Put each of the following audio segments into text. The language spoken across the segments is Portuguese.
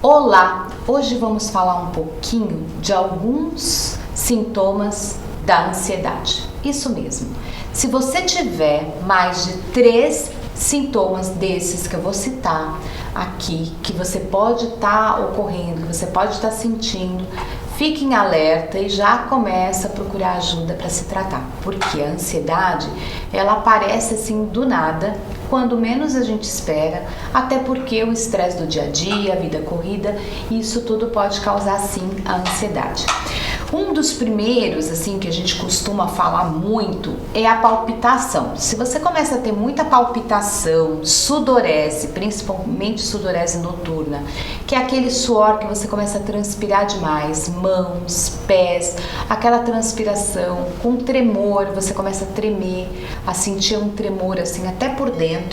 Olá! Hoje vamos falar um pouquinho de alguns sintomas da ansiedade. Isso mesmo. Se você tiver mais de 3 sintomas desses que eu vou citar aqui, que você pode estar ocorrendo, que você pode estar sentindo, fique em alerta e já começa a procurar ajuda para se tratar, porque a ansiedade, ela aparece assim do nada, quando menos a gente espera, até porque o estresse do dia a dia, a vida corrida, isso tudo pode causar sim a ansiedade. Um dos primeiros, assim, que a gente costuma falar muito é a palpitação. Se você começa a ter muita palpitação, sudorese, principalmente sudorese noturna, que é aquele suor que você começa a transpirar demais, mãos, pés, aquela transpiração, com tremor, você começa a tremer, a sentir um tremor assim até por dentro.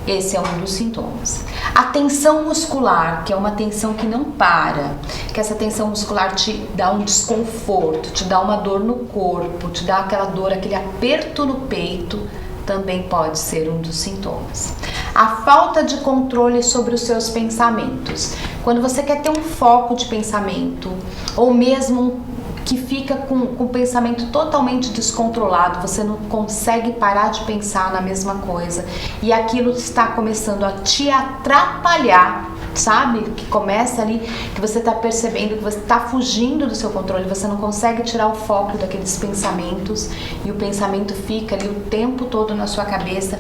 Esse é um dos sintomas. A tensão muscular, que é uma tensão que não para, que essa tensão muscular te dá um desconforto, te dá uma dor no corpo, te dá aquela dor, aquele aperto no peito, também pode ser um dos sintomas. A falta de controle sobre os seus pensamentos. Quando você quer ter um foco de pensamento, ou mesmo que fica com o pensamento totalmente descontrolado, você não consegue parar de pensar na mesma coisa e aquilo está começando a te atrapalhar, sabe? Que começa ali, que você está percebendo que você está fugindo do seu controle, você não consegue tirar o foco daqueles pensamentos e o pensamento fica ali o tempo todo na sua cabeça,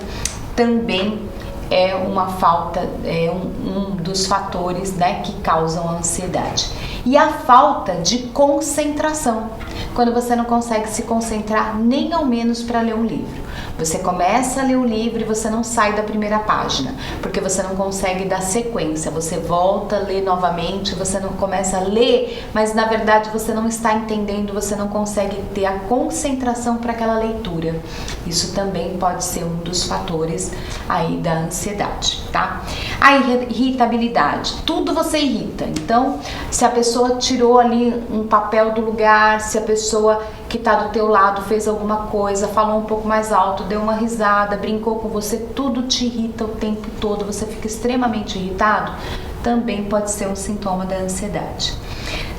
também é uma falta, é um dos fatores, né, que causam a ansiedade. E a falta de concentração, quando você não consegue se concentrar nem ao menos para ler um livro. Você começa a ler o livro e você não sai da primeira página, porque você não consegue dar sequência, você volta a ler novamente, você não começa a ler, mas na verdade você não está entendendo, você não consegue ter a concentração para aquela leitura. Isso também pode ser um dos fatores aí da ansiedade, tá? A irritabilidade, tudo você irrita. Então, se a pessoa tirou ali um papel do lugar, se a pessoa que está do teu lado fez alguma coisa, falou um pouco mais alto, deu uma risada, brincou com você, tudo te irrita o tempo todo, você fica extremamente irritado, também pode ser um sintoma da ansiedade.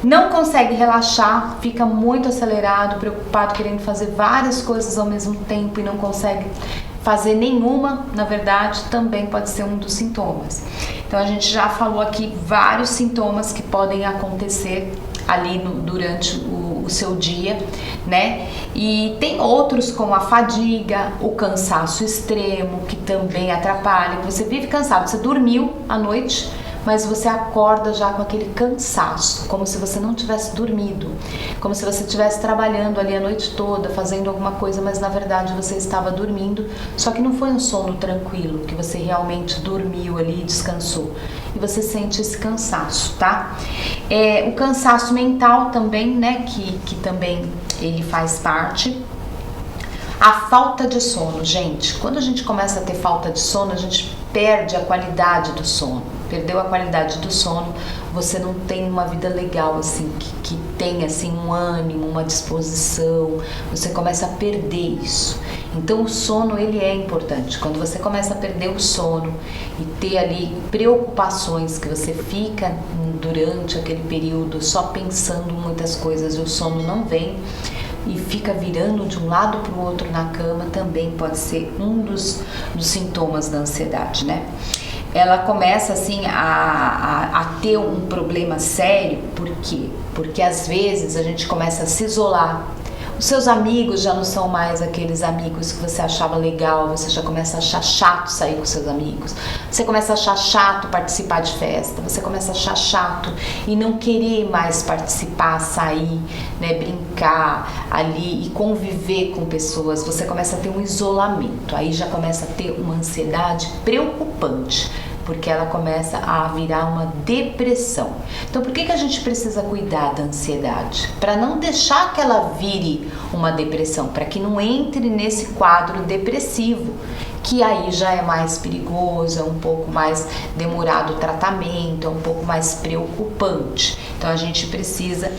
Não consegue relaxar, fica muito acelerado, preocupado, querendo fazer várias coisas ao mesmo tempo e não consegue fazer nenhuma, na verdade, também pode ser um dos sintomas. Então a gente já falou aqui vários sintomas que podem acontecer ali durante o seu dia, né? E tem outros como a fadiga, o cansaço extremo, que também atrapalha. Você vive cansado, você dormiu à noite, mas você acorda já com aquele cansaço, como se você não tivesse dormido, como se você estivesse trabalhando ali a noite toda, fazendo alguma coisa, mas na verdade você estava dormindo, só que não foi um sono tranquilo, que você realmente dormiu ali e descansou. E você sente esse cansaço, tá? O cansaço mental também, né, que também ele faz parte. A falta de sono, gente, quando a gente começa a ter falta de sono, a gente perde a qualidade do sono. Perdeu a qualidade do sono, você não tem uma vida legal, assim, que tem, assim, um ânimo, uma disposição, você começa a perder isso. Então o sono, ele é importante. Quando você começa a perder o sono e ter ali preocupações que você fica durante aquele período só pensando muitas coisas e o sono não vem, e fica virando de um lado para o outro na cama, também pode ser um dos sintomas da ansiedade, né? Ela começa assim a ter um problema sério, por quê? Porque às vezes a gente começa a se isolar. Os seus amigos já não são mais aqueles amigos que você achava legal, você já começa a achar chato sair com seus amigos, você começa a achar chato participar de festa, você começa a achar chato e não querer mais participar, sair, né, brincar ali e conviver com pessoas, você começa a ter um isolamento, aí já começa a ter uma ansiedade preocupante, porque ela começa a virar uma depressão. Então, por que a gente precisa cuidar da ansiedade? Para não deixar que ela vire uma depressão, para que não entre nesse quadro depressivo, que aí já é mais perigoso, é um pouco mais demorado o tratamento, é um pouco mais preocupante. Então, a gente precisa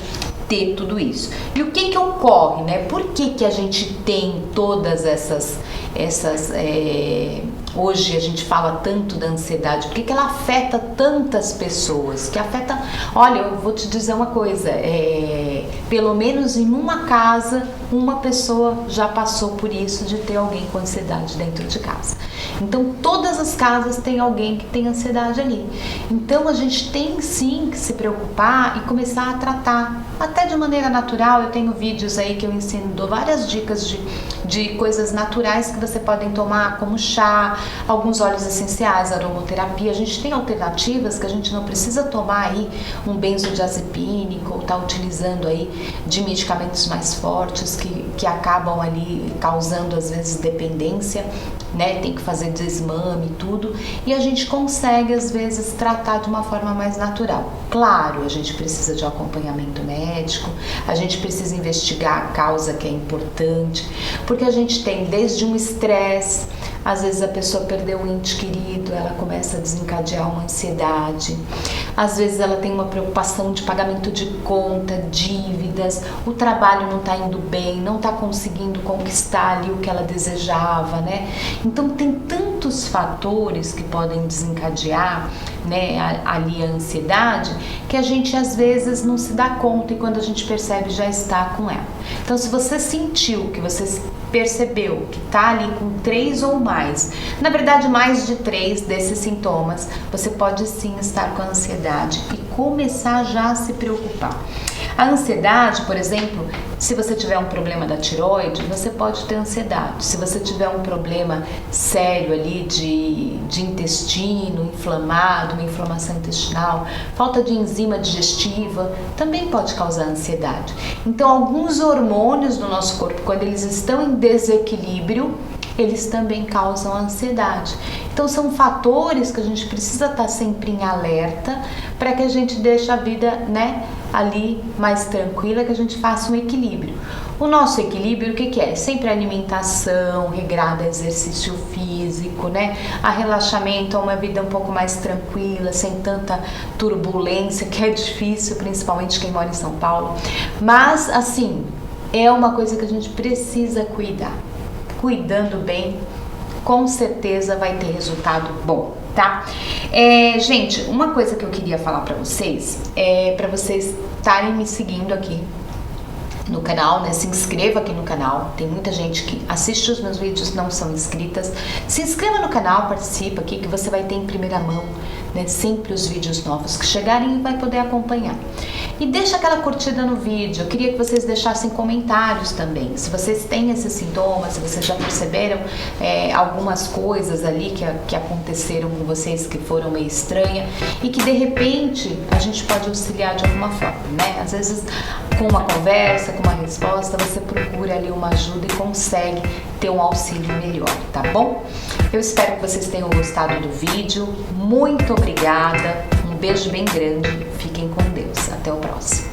ter tudo isso. E o que ocorre, né? Por que a gente tem todas essas hoje a gente fala tanto da ansiedade, por que ela afeta tantas pessoas? Que afeta, olha, eu vou te dizer uma coisa, pelo menos em uma casa, uma pessoa já passou por isso de ter alguém com ansiedade dentro de casa. Então todas as casas tem alguém que tem ansiedade ali. Então a gente tem sim que se preocupar e começar a tratar, até de maneira natural. Eu tenho vídeos aí que eu ensino, dou várias dicas de coisas naturais que você podem tomar, como chá, alguns óleos essenciais, aromaterapia. A gente tem alternativas que a gente não precisa tomar aí um benzodiazepínico ou tá utilizando aí de medicamentos mais fortes que acabam ali causando às vezes dependência, né? Tem que fazer desmame e tudo, e a gente consegue às vezes tratar de uma forma mais natural. Claro, a gente precisa de um acompanhamento médico, a gente precisa investigar a causa, que é importante, porque a gente tem desde um estresse, às vezes a pessoa perdeu um ente querido, ela começa a desencadear uma ansiedade, às vezes ela tem uma preocupação de pagamento de conta, dívidas, o trabalho não está indo bem, não está conseguindo conquistar ali o que ela desejava, né? Então tem tantos fatores que podem desencadear, né, ali a ansiedade, que a gente às vezes não se dá conta e quando a gente percebe já está com ela. Então se você sentiu, que você percebeu que está ali com 3 ou mais, na verdade mais de 3 desses sintomas, você pode sim estar com a ansiedade e começar já a se preocupar. A ansiedade, por exemplo, se você tiver um problema da tireoide, você pode ter ansiedade. Se você tiver um problema sério ali de intestino inflamado, uma inflamação intestinal, falta de enzima digestiva, também pode causar ansiedade. Então, alguns hormônios do nosso corpo, quando eles estão em desequilíbrio, eles também causam ansiedade. Então são fatores que a gente precisa estar sempre em alerta para que a gente deixe a vida, né, ali mais tranquila, que a gente faça um equilíbrio. O nosso equilíbrio, o que é? Sempre alimentação regrada, exercício físico, né? A relaxamento, uma vida um pouco mais tranquila, sem tanta turbulência, que é difícil, principalmente quem mora em São Paulo. Mas, assim, é uma coisa que a gente precisa cuidar. Cuidando bem, com certeza vai ter resultado bom, tá? Gente, uma coisa que eu queria falar pra vocês é pra vocês estarem me seguindo aqui no canal, né? Se inscreva aqui no canal. Tem muita gente que assiste os meus vídeos, não são inscritas. Se inscreva no canal, participa aqui, que você vai ter em primeira mão, né, sempre os vídeos novos que chegarem e vai poder acompanhar. E deixa aquela curtida no vídeo. Eu queria que vocês deixassem comentários também. Se vocês têm esses sintomas, se vocês já perceberam algumas coisas ali que aconteceram com vocês que foram meio estranhas e que de repente a gente pode auxiliar de alguma forma, né? Às vezes com uma conversa, com uma resposta, você procura ali uma ajuda e consegue ter um auxílio melhor, tá bom? Eu espero que vocês tenham gostado do vídeo. Muito obrigada, um beijo bem grande, fiquem com Deus, até o próximo.